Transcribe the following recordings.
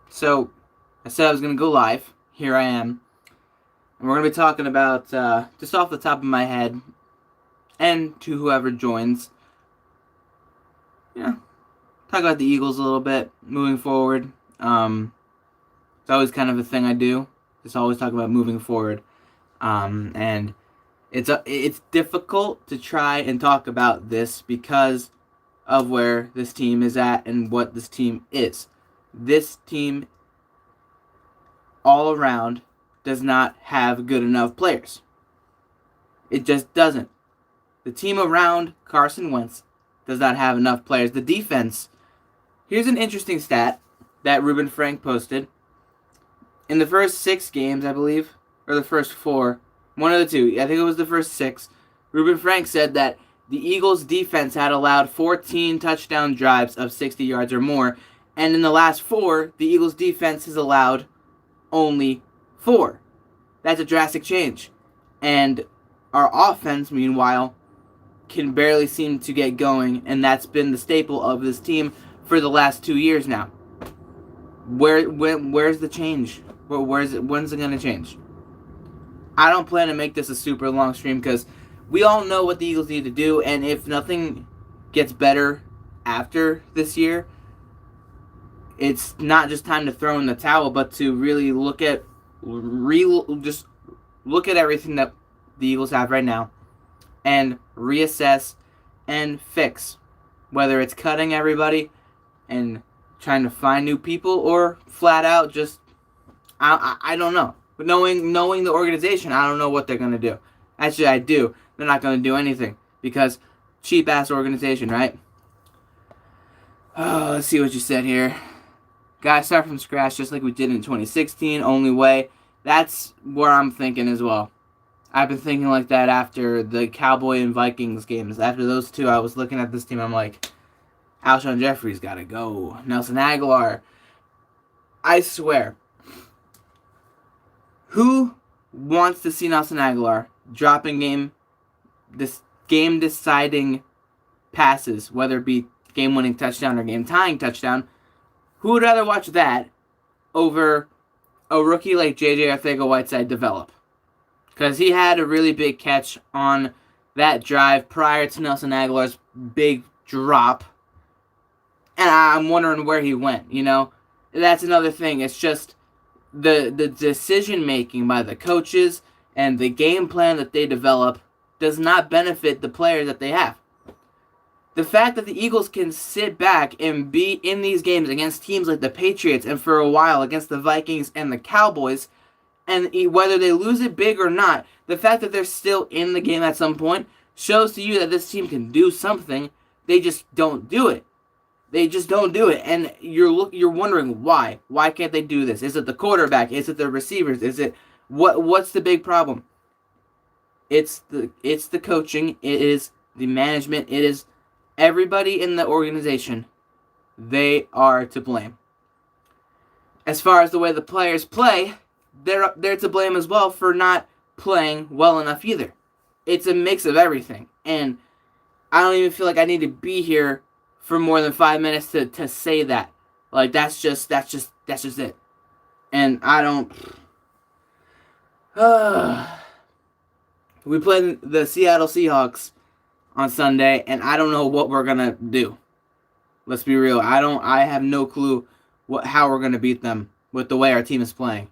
So, I said I was going to go live. Here I am. And we're going to be talking about, just off the top of my head, and to whoever joins, talk about the Eagles a little bit moving forward. It's always kind of a thing I do. Just always talk about moving forward. And it's difficult to try and talk about this because of where this team is at and what this team is. This team all around does not have good enough players. It just doesn't. The team around Carson Wentz does not have enough players. The defense, here's an interesting stat that Ruben Frank posted. In the first 6 games, I believe, or the first 4, one of the two, I think it was the first 6, Ruben Frank said that the Eagles' defense had allowed 14 touchdown drives of 60 yards or more, and in the last 4, the Eagles' defense has allowed only 4. That's a drastic change. And our offense, meanwhile, can barely seem to get going, and that's been the staple of this team for the last 2 years now. Where's the change? When's it going to change? I don't plan to make this a super long stream because we all know what the Eagles need to do, and if nothing gets better after this year, it's not just time to throw in the towel, but to really look at everything that the Eagles have right now and reassess and fix, whether it's cutting everybody and trying to find new people or flat out just I don't know. But knowing the organization, I don't know what they're gonna do. Actually, I do. They're not gonna do anything because cheap ass organization, right? Oh, let's see what you said here. Guys, start from scratch just like we did in 2016. Only way. That's where I'm thinking as well. I've been thinking like that after the Cowboy and Vikings games. After those two, I was looking at this team. I'm like, Alshon Jeffrey's got to go. Nelson Aguilar. I swear. Who wants to see Nelson Aguilar dropping game-deciding passes, whether it be game-winning touchdown or game-tying touchdown? Who would rather watch that over a rookie like J.J. Arcega-Whiteside develop? Because he had a really big catch on that drive prior to Nelson Aguilar's big drop. And I'm wondering where he went, That's another thing. It's just the decision-making by the coaches and the game plan that they develop does not benefit the players that they have. The fact that the Eagles can sit back and be in these games against teams like the Patriots and for a while against the Vikings and the Cowboys, and whether they lose it big or not, the fact that they're still in the game at some point shows to you that this team can do something. They just don't do it. They just don't do it, and you're wondering why. Why can't they do this? Is it the quarterback? Is it the receivers? Is it what's the big problem? It's the coaching. It is the management. It is everybody in the organization. They are to blame. As far as the way the players play, they're to blame as well for not playing well enough either. It's a mix of everything, and I don't even feel like I need to be here for more than 5 minutes to say that. Like that's just it. And I don't. We played the Seattle Seahawks on Sunday, and I don't know what we're gonna do. Let's be real. I have no clue how we're gonna beat them with the way our team is playing.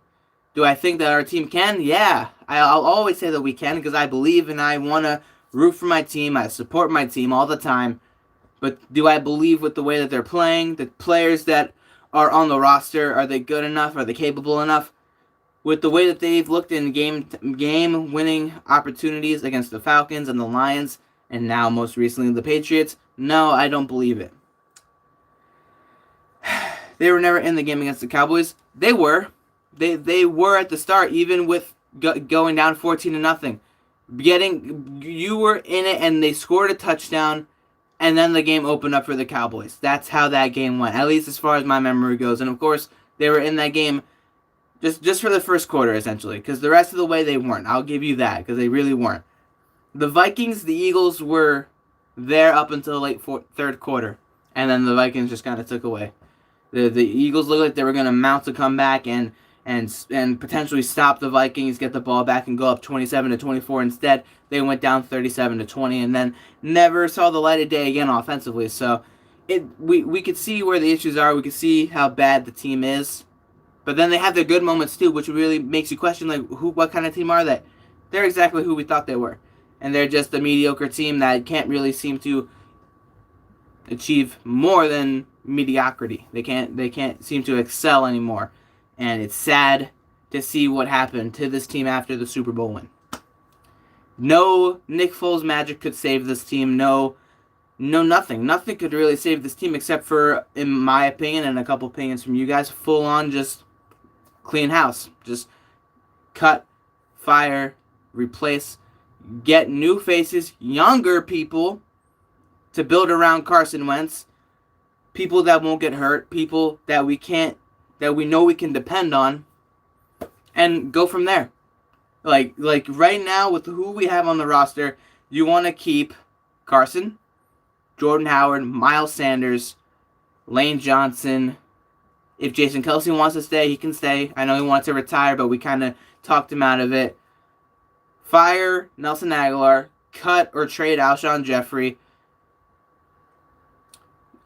Do I think that our team can? Yeah. I'll always say that we can because I believe and I want to root for my team. I support my team all the time. But do I believe with the way that they're playing? The players that are on the roster, are they good enough? Are they capable enough? With the way that they've looked in game-winning opportunities against the Falcons and the Lions, and now most recently the Patriots, no, I don't believe it. They were never in the game against the Cowboys. They were. They were at the start, even with going down 14-0. You were in it, and they scored a touchdown, and then the game opened up for the Cowboys. That's how that game went, at least as far as my memory goes. And of course, they were in that game just for the first quarter, essentially, because the rest of the way they weren't. I'll give you that, because they really weren't. The Vikings, the Eagles were there up until late third quarter, and then the Vikings just kind of took away. The Eagles looked like they were going to mount a comeback and potentially stop the Vikings, get the ball back, and go up 27-24. Instead, they went down 37-20, and then never saw the light of day again offensively. So, we could see where the issues are. We could see how bad the team is. But then they have their good moments too, which really makes you question, like, what kind of team are they? They're exactly who we thought they were, and they're just a mediocre team that can't really seem to achieve more than mediocrity. They can't seem to excel anymore, and it's sad to see what happened to this team after the Super Bowl win. No Nick Foles magic could save this team. No, nothing. Nothing could really save this team except for, in my opinion, and a couple opinions from you guys, full on just clean house. Just cut, fire, replace, get new faces, younger people to build around Carson Wentz, people that won't get hurt, people that we know we can depend on, and go from there. Like right now with who we have on the roster, you want to keep Carson, Jordan Howard, Miles Sanders, Lane Johnson. If Jason Kelce wants to stay, he can stay. I know he wants to retire, but we kind of talked him out of it. Fire Nelson Aguilar, cut or trade Alshon Jeffrey.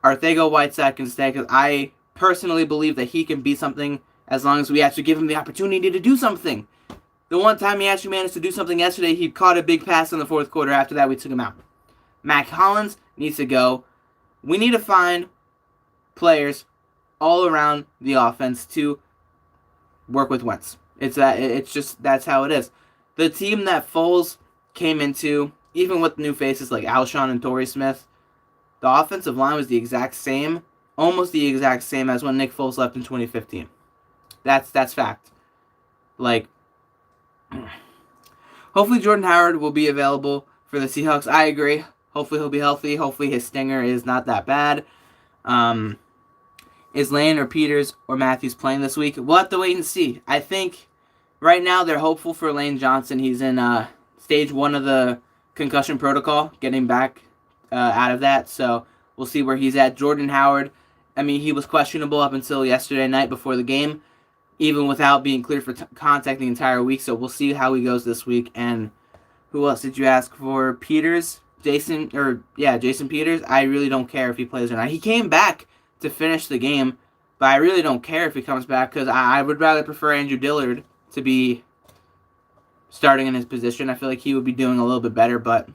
Arcega-Whiteside can stay because I personally believe that he can be something as long as we actually give him the opportunity to do something. The one time he actually managed to do something yesterday, he caught a big pass in the fourth quarter. After that, we took him out. Mac Hollins needs to go. We need to find players all around the offense to work with Wentz. That's how it is. The team that Foles came into, even with new faces like Alshon and Torrey Smith, the offensive line was the exact same, almost the exact same as when Nick Foles left in 2015. That's fact. Like, hopefully Jordan Howard will be available for the Seahawks. I agree. Hopefully he'll be healthy. Hopefully his stinger is not that bad. Is Lane or Peters or Matthews playing this week? We'll have to wait and see. I think right now they're hopeful for Lane Johnson. He's in stage 1 of the concussion protocol, getting back out of that. So we'll see where he's at. Jordan Howard, I mean, he was questionable up until yesterday night before the game, even without being cleared for contact the entire week. So we'll see how he goes this week. And who else did you ask for? Peters? Jason Peters. I really don't care if he plays or not. He came back to finish the game, but I really don't care if he comes back because I would rather prefer Andrew Dillard to be starting in his position. I feel like he would be doing a little bit better, but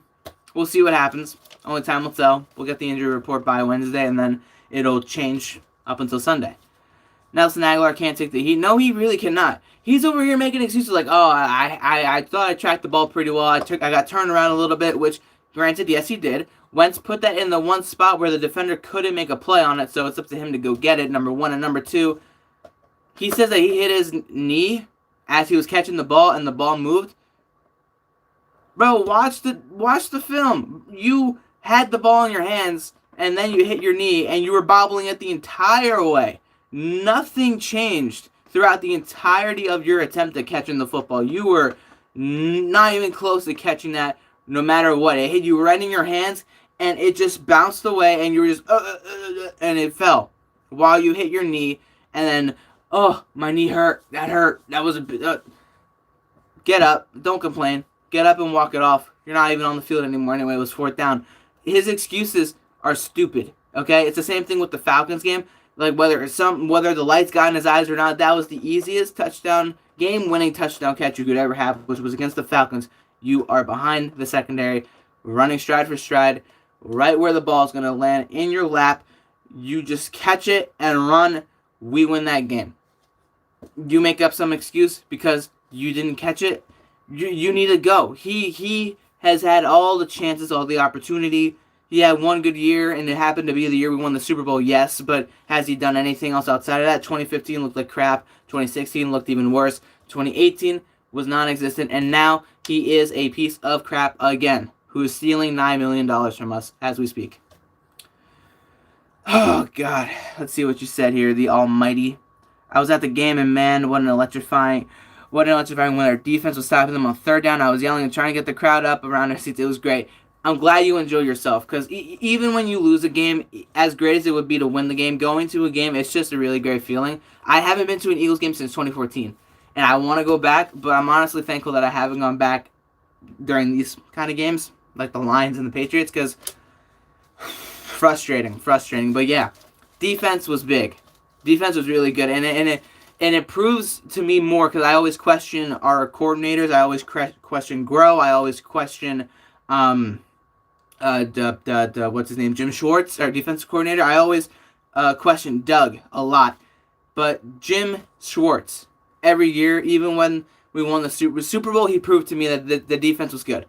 we'll see what happens. Only time will tell. We'll get the injury report by Wednesday, and then it'll change up until Sunday. Nelson Aguilar can't take the heat. No, he really cannot. He's over here making excuses like, oh, I thought I tracked the ball pretty well. I got turned around a little bit, which, granted, yes, he did. Wentz put that in the one spot where the defender couldn't make a play on it, so it's up to him to go get it, number one. And number two, he says that he hit his knee as he was catching the ball and the ball moved. Bro, watch the film. You had the ball in your hands, and then you hit your knee, and you were bobbling it the entire way. Nothing changed throughout the entirety of your attempt at catching the football. You were not even close to catching that no matter what. It hit you right in your hands, and it just bounced away, and you were just, and it fell while you hit your knee, and then, oh, my knee hurt. That hurt. That was a bit. Get up. Don't complain. Get up and walk it off. You're not even on the field anymore anyway. It was 4th down. His excuses are stupid, okay? It's the same thing with the Falcons game. Like, whether the lights got in his eyes or not, that was the easiest game-winning touchdown catch you could ever have, which was against the Falcons. You are behind the secondary, running stride for stride, right where the ball is going to land in your lap. You just catch it and run. We win that game. You make up some excuse because you didn't catch it. You need to go. He has had all the chances, all the opportunity. He had one good year, and it happened to be the year we won the Super Bowl, yes, but has he done anything else outside of that? 2015 looked like crap. 2016 looked even worse. 2018 was non-existent, and now he is a piece of crap again, who is stealing $9 million from us as we speak. Oh, God. Let's see what you said here, the almighty. I was at the game, and man, what an electrifying when our defense was stopping them on 3rd down. I was yelling and trying to get the crowd up around our seats. It was great. I'm glad you enjoy yourself, because even when you lose a game, as great as it would be to win the game, going to a game, it's just a really great feeling. I haven't been to an Eagles game since 2014, and I want to go back, but I'm honestly thankful that I haven't gone back during these kind of games, like the Lions and the Patriots, because frustrating. But yeah, defense was big. Defense was really good, and it proves to me more, because I always question our coordinators. I always question Grow. I always question what's his name, Jim Schwartz, our defensive coordinator. I always question Doug a lot, but Jim Schwartz, every year, even when we won the Super Bowl, he proved to me that the defense was good.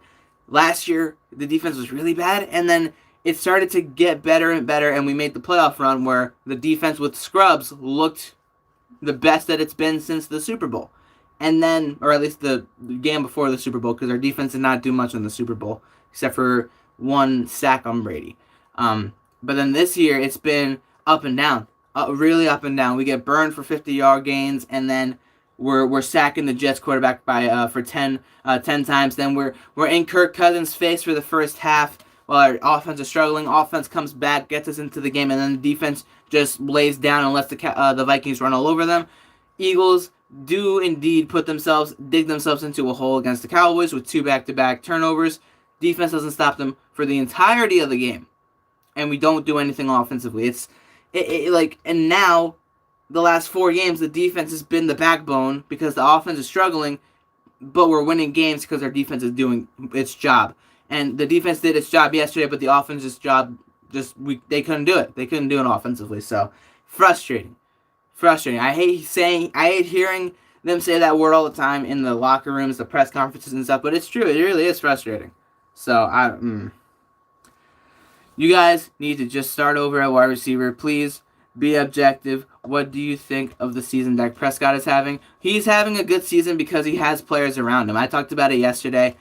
Last year, the defense was really bad, and then it started to get better and better, and we made the playoff run where the defense with scrubs looked the best that it's been since the Super Bowl. And then, or at least the game before the Super Bowl, because our defense did not do much in the Super Bowl, except for one sack on Brady. But then this year, it's been up and down, really up and down. We get burned for 50-yard gains, and then we're sacking the Jets quarterback by for 10 times. Then we're in Kirk Cousins' face for the first half while our offense is struggling. Offense comes back, gets us into the game, and then the defense just lays down and lets the Vikings run all over them. Eagles do indeed dig themselves into a hole against the Cowboys with 2 back-to-back turnovers. Defense doesn't stop them for the entirety of the game, and we don't do anything offensively. And now the last 4 games, the defense has been the backbone because the offense is struggling, but we're winning games because our defense is doing its job. And the defense did its job yesterday, but the offense's job they couldn't do it. They couldn't do it offensively. So frustrating. I hate hearing them say that word all the time in the locker rooms, the press conferences and stuff, but it's true. It really is frustrating. So you guys need to just start over at wide receiver. Please be objective. What do you think of the season Dak Prescott is having? He's having a good season because he has players around him. I talked about it yesterday.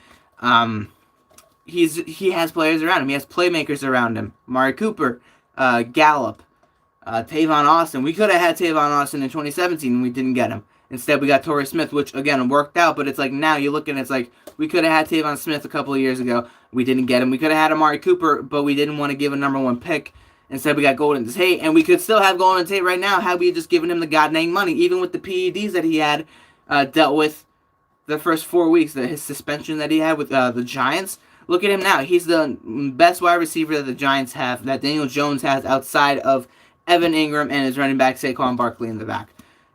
He has players around him. He has playmakers around him. Amari Cooper, Gallup, Tavon Austin. We could have had Tavon Austin in 2017 and we didn't get him. Instead, we got Torrey Smith, which, again, worked out. But it's like now you look and it's like we could have had Tavon Smith a couple of years ago. We didn't get him. We could have had Amari Cooper, but we didn't want to give a number 1 pick. Instead, we got Golden Tate. And we could still have Golden Tate right now had we just given him the god-dang money. Even with the PEDs that he had dealt with the first 4 weeks, his suspension that he had with the Giants. Look at him now. He's the best wide receiver that the Giants have, that Daniel Jones has outside of Evan Ingram and his running back Saquon Barkley in the back.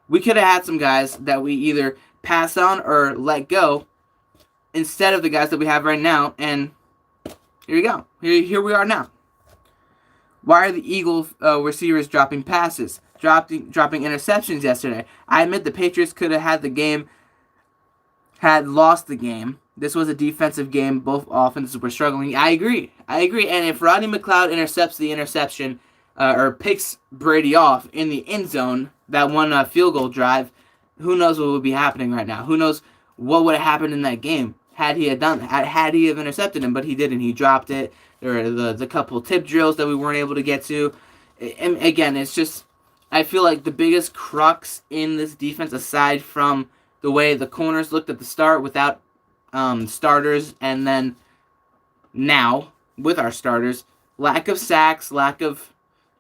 We could have had some guys that we either passed on or let go instead of the guys that we have right now, and here you go. Here we are now. Why are the Eagles receivers dropping passes, dropping interceptions yesterday? I admit the Patriots could have had lost the game. This was a defensive game. Both offenses were struggling. I agree. And if Rodney McLeod intercepts the interception or picks Brady off in the end zone, that one field goal drive, who knows what would be happening right now? Who knows what would have happened in that game had he have intercepted him? But he didn't. He dropped it. There were the couple tip drills that we weren't able to get to. And again, it's just, I feel like the biggest crux in this defense, aside from the way the corners looked at the start without starters, and then now with our starters, lack of sacks, lack of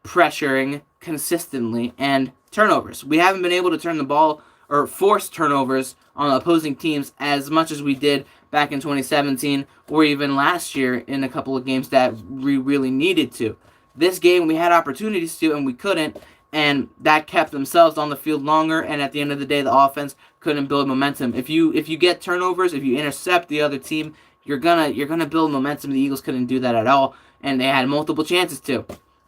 pressuring consistently, and turnovers. We haven't been able to turn the ball or force turnovers on opposing teams as much as we did back in 2017 or even last year in a couple of games that we really needed to. This game we had opportunities to and we couldn't, and that kept themselves on the field longer, and at the end of the day the offense couldn't build momentum. If you get turnovers, if you intercept the other team, you're gonna build momentum. The Eagles couldn't do that at all, and they had multiple chances to.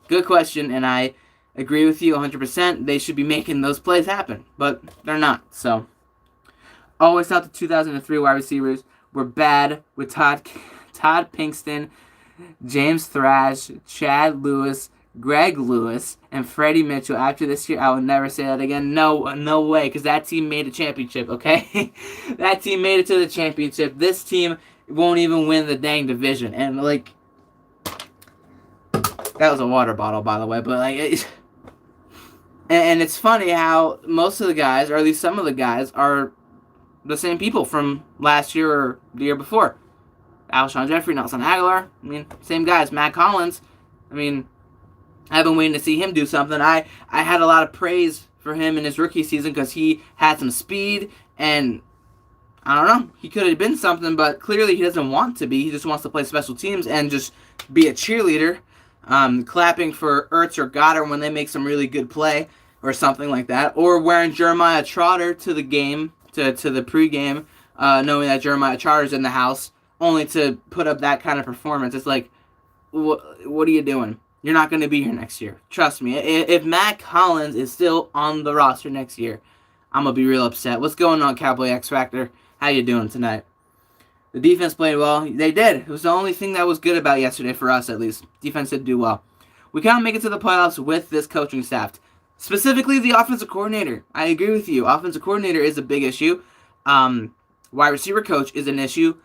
Good question, and I agree with you 100%. They should be making those plays happen, but they're not. So, always thought the 2003 wide receivers were bad with Todd Pinkston, James Thrash, Chad Lewis, Greg Lewis, and Freddie Mitchell. After this year, I will never say that again. No way, because that team made a championship, okay? That team made it to the championship. This team won't even win the dang division. And, like, that was a water bottle, by the way, but, like, and it's funny how most of the guys, or at least some of the guys, are the same people from last year or the year before. Alshon Jeffrey, Nelson Aguilar. I mean, same guys. Matt Collins. I mean, I've been waiting to see him do something. I had a lot of praise for him in his rookie season because he had some speed, and I don't know, he could have been something, but clearly he doesn't want to be. He just wants to play special teams and just be a cheerleader, clapping for Ertz or Goddard when they make some really good play or something like that, or wearing Jeremiah Trotter to the game, to the pregame, knowing that Jeremiah Trotter's in the house, only to put up that kind of performance. It's like, what are you doing? You're not going to be here next year. Trust me. If Matt Collins is still on the roster next year, I'm going to be real upset. What's going on, Cowboy X Factor? How you doing tonight? The defense played well. They did. It was the only thing that was good about yesterday for us, at least. Defense did do well. We can't make it to the playoffs with this coaching staff. Specifically, the offensive coordinator. I agree with you. Offensive coordinator is a big issue. Wide receiver coach is an issue.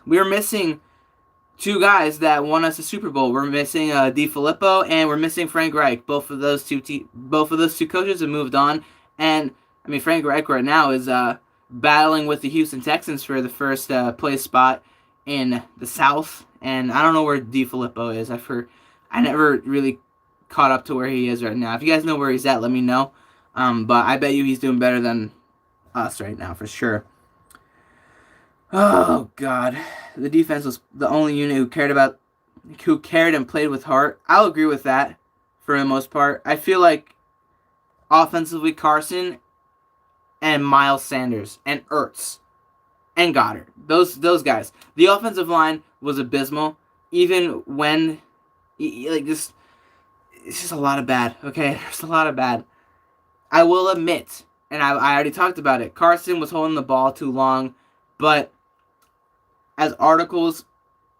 We're missing two guys that won us a Super Bowl. We're missing DeFilippo and we're missing Frank Reich. Both of those two coaches have moved on, and I mean Frank Reich right now is battling with the Houston Texans for the first place spot in the South, and I don't know where DeFilippo is. I never really caught up to where he is right now. If you guys know where he's at, let me know. But I bet you he's doing better than us right now for sure. Oh, God. The defense was the only unit who cared and played with heart. I'll agree with that for the most part. I feel like offensively Carson and Miles Sanders and Ertz and Goddard. Those guys. The offensive line was abysmal. Even when, it's just a lot of bad, okay? There's a lot of bad. I will admit, and I already talked about it, Carson was holding the ball too long, but as articles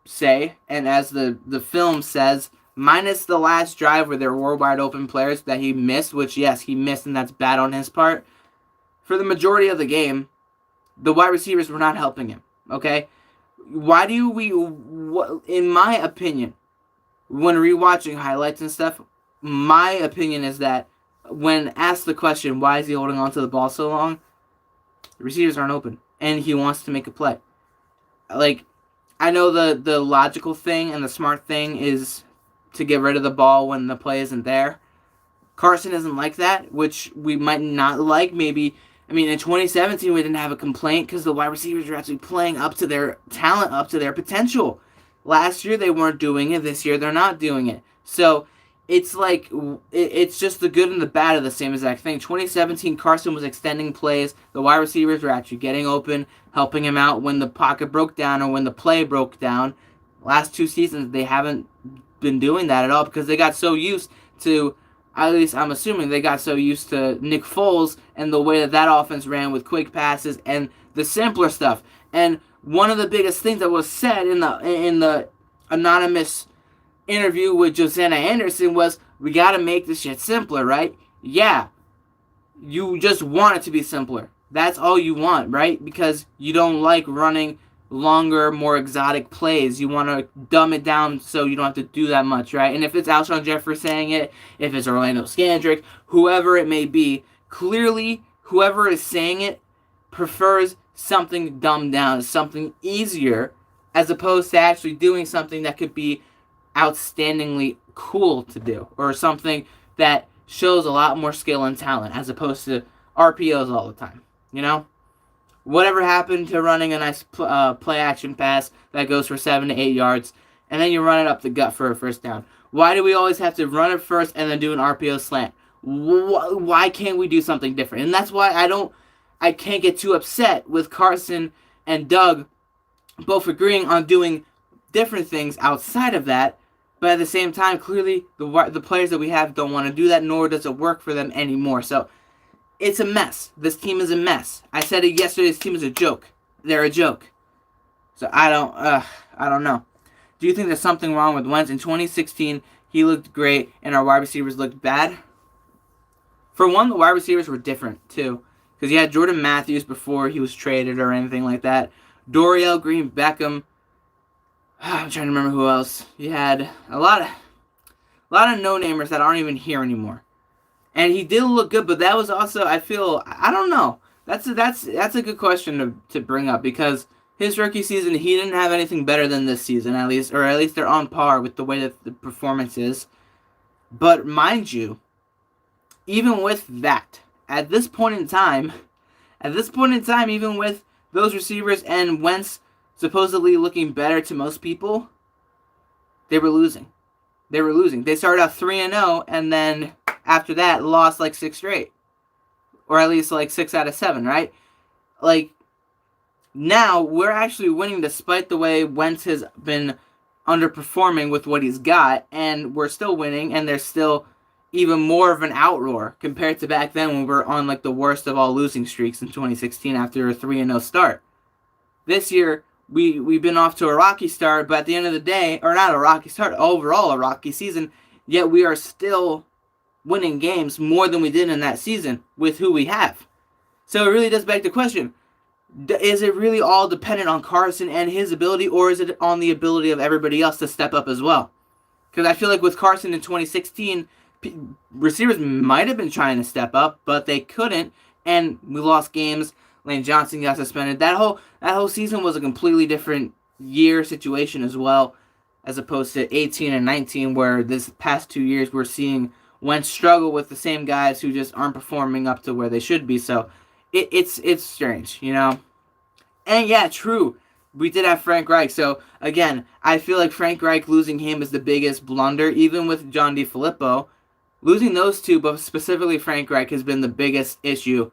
say, and as the film says, minus the last drive where there were wide open players that he missed, which, yes, he missed, and that's bad on his part, for the majority of the game, the wide receivers were not helping him, okay? Why do we, in my opinion, when rewatching highlights and stuff, my opinion is that when asked the question, why is he holding on to the ball so long, the receivers aren't open, and he wants to make a play. I know the logical thing and the smart thing is to get rid of the ball when the play isn't there. Carson isn't like that, which we might not like. Maybe, in 2017 we didn't have a complaint because the wide receivers were actually playing up to their talent, up to their potential. Last year they weren't doing it. This year they're not doing it. So it's it's just the good and the bad of the same exact thing. 2017, Carson was extending plays. The wide receivers were actually getting open, helping him out when the pocket broke down or when the play broke down. Last 2 seasons, they haven't been doing that at all because they got so used to, at least I'm assuming, they got so used to Nick Foles and the way that offense ran with quick passes and the simpler stuff. And one of the biggest things that was said in the anonymous interview with Josanna Anderson was, we got to make this shit simpler, right? Yeah. You just want it to be simpler. That's all you want, right? Because you don't like running longer, more exotic plays. You want to dumb it down so you don't have to do that much, right? And if it's Alshon Jeffrey saying it, if it's Orlando Scandrick, whoever it may be, clearly whoever is saying it prefers something dumbed down, something easier, as opposed to actually doing something that could be outstandingly cool to do, or something that shows a lot more skill and talent, as opposed to RPOs all the time, Whatever happened to running a nice play action pass that goes for 7 to 8 yards, and then you run it up the gut for a first down? Why do we always have to run it first and then do an RPO slant? Why can't we do something different? And that's why I can't get too upset with Carson and Doug both agreeing on doing different things outside of that, but at the same time, clearly the players that we have don't want to do that, nor does it work for them anymore. So it's a mess. This team is a mess. I said it yesterday. This team is a joke. They're a joke. So I don't know. Do you think there's something wrong with Wentz? In 2016, he looked great, and our wide receivers looked bad. For one, the wide receivers were different too, because you had Jordan Matthews before he was traded or anything like that. Dorial Green Beckham. I'm trying to remember who else. You had a lot of no-namers that aren't even here anymore. And he did look good, but that was also, I don't know. That's a good question to bring up, because his rookie season, he didn't have anything better than this season, at least, or at least they're on par with the way that the performance is. But mind you, even with that, at this point in time, even with those receivers and Wentz supposedly looking better to most people, they were losing. They started out 3-0, and then after that, lost like 6 straight. Or at least like 6 out of 7, right? Like, now we're actually winning despite the way Wentz has been underperforming with what he's got, and we're still winning, and there's still even more of an outroar compared to back then when we were on like the worst of all losing streaks in 2016 after a 3-0 start. This year, we've been off to a rocky start, but at the end of the day, or not a rocky start, overall a rocky season, yet we are still winning games more than we did in that season with who we have. So it really does beg the question, is it really all dependent on Carson and his ability, or is it on the ability of everybody else to step up as well? Because I feel like with Carson in 2016, receivers might have been trying to step up, but they couldn't, and we lost games. Lane Johnson got suspended. That whole season was a completely different year situation as well, as opposed to 18 and 19, where this past 2 years we're seeing Wentz struggle with the same guys who just aren't performing up to where they should be. So it's strange, you know. And yeah, true, we did have Frank Reich. So again, I feel like Frank Reich, losing him is the biggest blunder, even with John DeFilippo. Losing those two, but specifically Frank Reich, has been the biggest issue.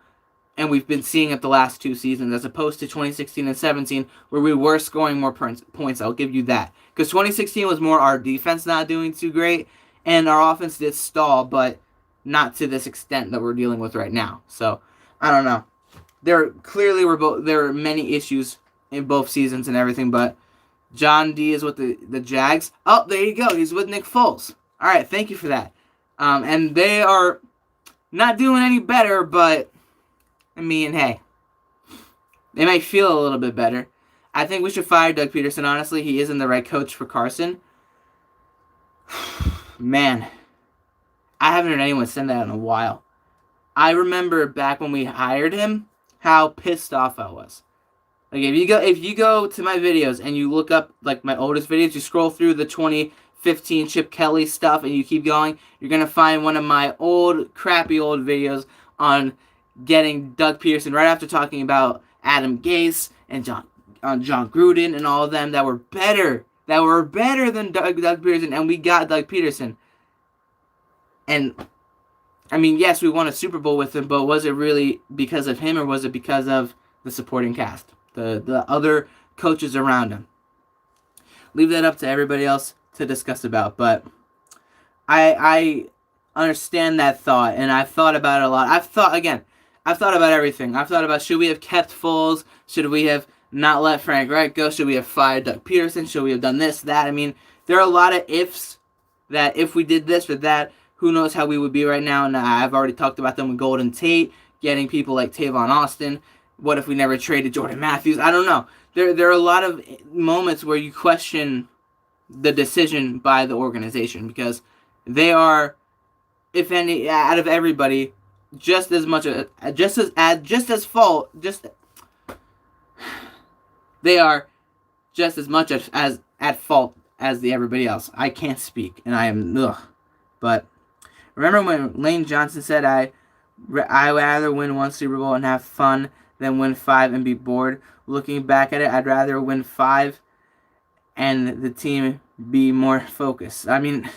And we've been seeing it the last 2 seasons, as opposed to 2016 and 17, where we were scoring more points. I'll give you that. Because 2016 was more our defense not doing too great, and our offense did stall, but not to this extent that we're dealing with right now. So, I don't know. There were many issues in both seasons and everything, but John D is with the Jags. Oh, there you go. He's with Nick Foles. All right, thank you for that. And they are not doing any better, but I mean, hey, they might feel a little bit better. I think we should fire Doug Peterson, honestly. He isn't the right coach for Carson. Man, I haven't heard anyone say that in a while. I remember back when we hired him, how pissed off I was. Like, if you go to my videos and you look up like my oldest videos, you scroll through the 2015 Chip Kelly stuff and you keep going, you're gonna find one of my crappy old videos on getting Doug Peterson right after talking about Adam Gase and John Gruden and all of them that were better than Doug Peterson, and we got Doug Peterson. And I mean, yes, we won a Super Bowl with him, but was it really because of him, or was it because of the supporting cast, the other coaches around him? Leave that up to everybody else to discuss about, but I understand that thought, and I've thought about it a lot. I've thought about everything. I've thought about, should we have kept Foles? Should we have not let Frank Reich go? Should we have fired Doug Peterson? Should we have done this, that? I mean, there are a lot of ifs, that if we did this or that, who knows how we would be right now. And I've already talked about them with Golden Tate, getting people like Tavon Austin. What if we never traded Jordan Matthews? I don't know. There are a lot of moments where you question the decision by the organization, because they are, if any, out of everybody, just as they are just as much as at fault as everybody else. I can't speak, and I am But remember when Lane Johnson said, "I rather win 1 Super Bowl and have fun than win 5 and be bored." Looking back at it, I'd rather win 5 and the team be more focused. I mean,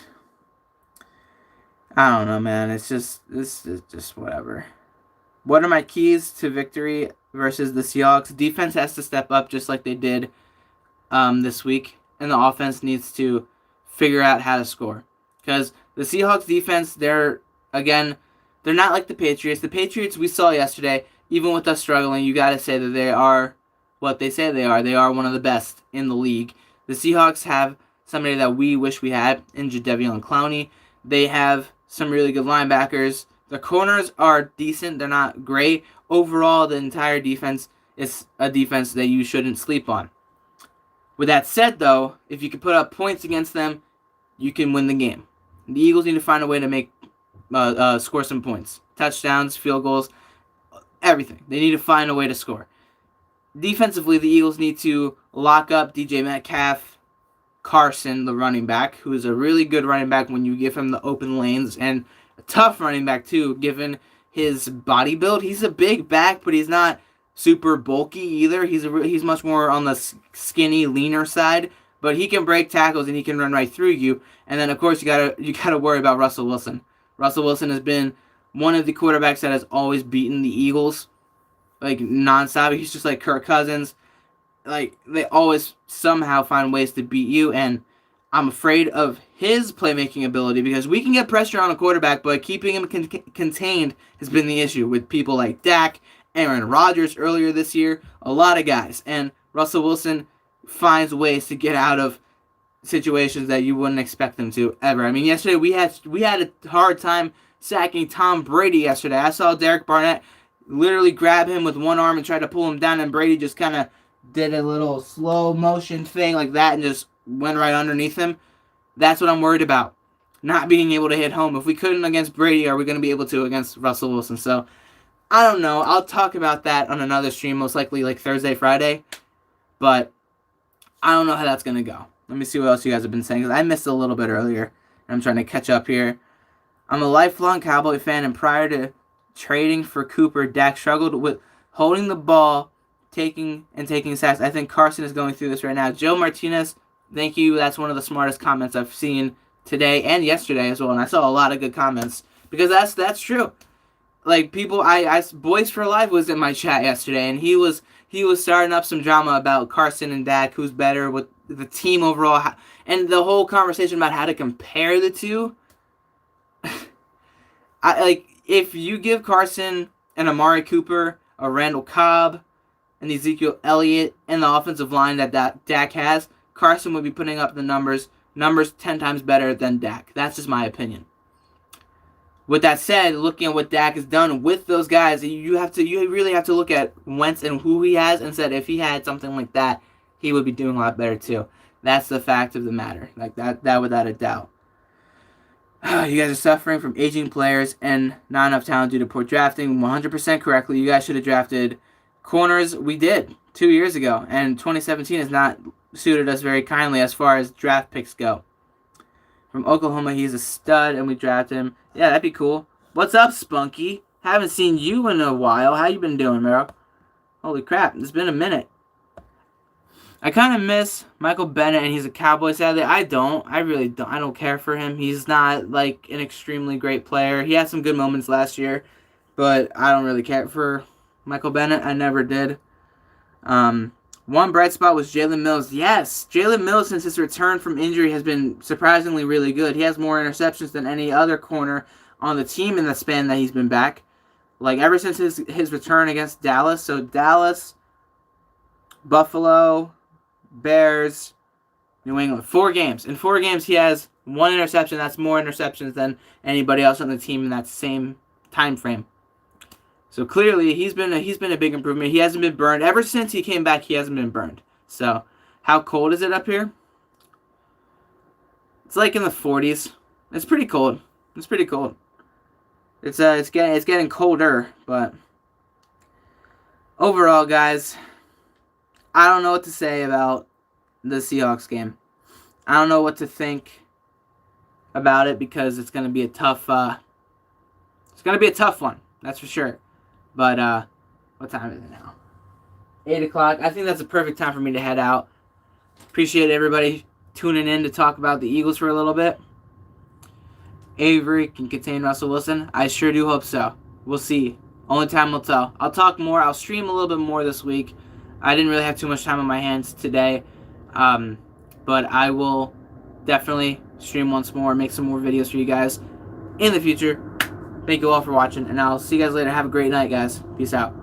I don't know, man. It's just whatever. What are my keys to victory versus the Seahawks? Defense has to step up just like they did this week, and the offense needs to figure out how to score. Because the Seahawks defense, they're not like the Patriots. The Patriots, we saw yesterday, even with us struggling, you got to say that they are what they say they are. They are one of the best in the league. The Seahawks have somebody that we wish we had in Jadeveon Clowney. They have some really good linebackers. The corners are decent. They're not great. Overall, the entire defense is a defense that you shouldn't sleep on. With that said, though, if you can put up points against them, you can win the game. The Eagles need to find a way to make score some points. Touchdowns, field goals, everything. They need to find a way to score. defensively, the Eagles need to lock up DJ Metcalf, Carson, the running back, who is a really good running back when you give him the open lanes, and a tough running back too, given his body build. He's a big back, but he's not super bulky either. He's much more on the skinny, leaner side, but he can break tackles and he can run right through you. And then of course you gotta worry about Russell Wilson. Russell Wilson has been one of the quarterbacks that has always beaten the Eagles, like nonstop. He's just like Kirk Cousins. Like, they always somehow find ways to beat you, and I'm afraid of his playmaking ability because we can get pressure on a quarterback, but keeping him contained has been the issue with people like Dak, Aaron Rodgers earlier this year, a lot of guys. And Russell Wilson finds ways to get out of situations that you wouldn't expect them to ever. I mean, yesterday we had a hard time sacking Tom Brady yesterday. I saw Derek Barnett literally grab him with one arm and try to pull him down, and Brady just kind of did a little slow motion thing like that and just went right underneath him. That's what I'm worried about. Not being able to hit home. If we couldn't against Brady, are we going to be able to against Russell Wilson? So, I don't know. I'll talk about that on another stream, most likely like Thursday, Friday. But I don't know how that's going to go. Let me see what else you guys have been saying, because I missed a little bit earlier. And I'm trying to catch up here. I'm a lifelong Cowboy fan, and prior to trading for Cooper, Dak struggled with holding the ball, taking sacks. I think Carson is going through this right now. Joe Martinez, thank you. That's one of the smartest comments I've seen today and yesterday as well. And I saw a lot of good comments because that's true. Like, people, Boys for Life was in my chat yesterday, and he was starting up some drama about Carson and Dak, who's better with the team overall, and the whole conversation about how to compare the two. If you give Carson and Amari Cooper, a Randall Cobb, and Ezekiel Elliott, and the offensive line that Dak has, Carson would be putting up the numbers 10 times better than Dak. That's just my opinion. With that said, looking at what Dak has done with those guys, you really have to look at Wentz and who he has, and said if he had something like that, he would be doing a lot better too. That's the fact of the matter. Like that without a doubt. You guys are suffering from aging players and not enough talent due to poor drafting. 100% correctly. You guys should have drafted corners. We did 2 years ago, and 2017 has not suited us very kindly as far as draft picks go. From Oklahoma, he's a stud, and we drafted him. Yeah, that'd be cool. What's up, Spunky? Haven't seen you in a while. How you been doing, Mero? Holy crap, it's been a minute. I kind of miss Michael Bennett, and he's a Cowboy, sadly. I really don't. I don't care for him. He's not, like, an extremely great player. He had some good moments last year, but I don't really care for Michael Bennett. I never did. One bright spot was Jalen Mills. Yes, Jalen Mills, since his return from injury, has been surprisingly really good. He has more interceptions than any other corner on the team in the span that he's been back. Like, ever since his return against Dallas. So, Dallas, Buffalo, Bears, New England. 4 games. In 4 games, he has 1 interception. That's more interceptions than anybody else on the team in that same time frame. So clearly, he's been a big improvement. He hasn't been burned. Ever since he came back, he hasn't been burned. So, how cold is it up here? It's like in the 40s. It's pretty cold. It's pretty cold. It's getting colder, but overall, guys, I don't know what to say about the Seahawks game. I don't know what to think about it because it's going to be a tough one. That's for sure. But what time is it now? 8 o'clock. I think that's a perfect time for me to head out. Appreciate everybody tuning in to talk about the Eagles for a little bit. Avery can contain Russell Wilson. I sure do hope so. We'll see. Only time will tell. I'll talk more. I'll stream a little bit more this week. I didn't really have too much time on my hands today. But I will definitely stream once more, make some more videos for you guys in the future. Thank you all for watching, and I'll see you guys later. Have a great night, guys. Peace out.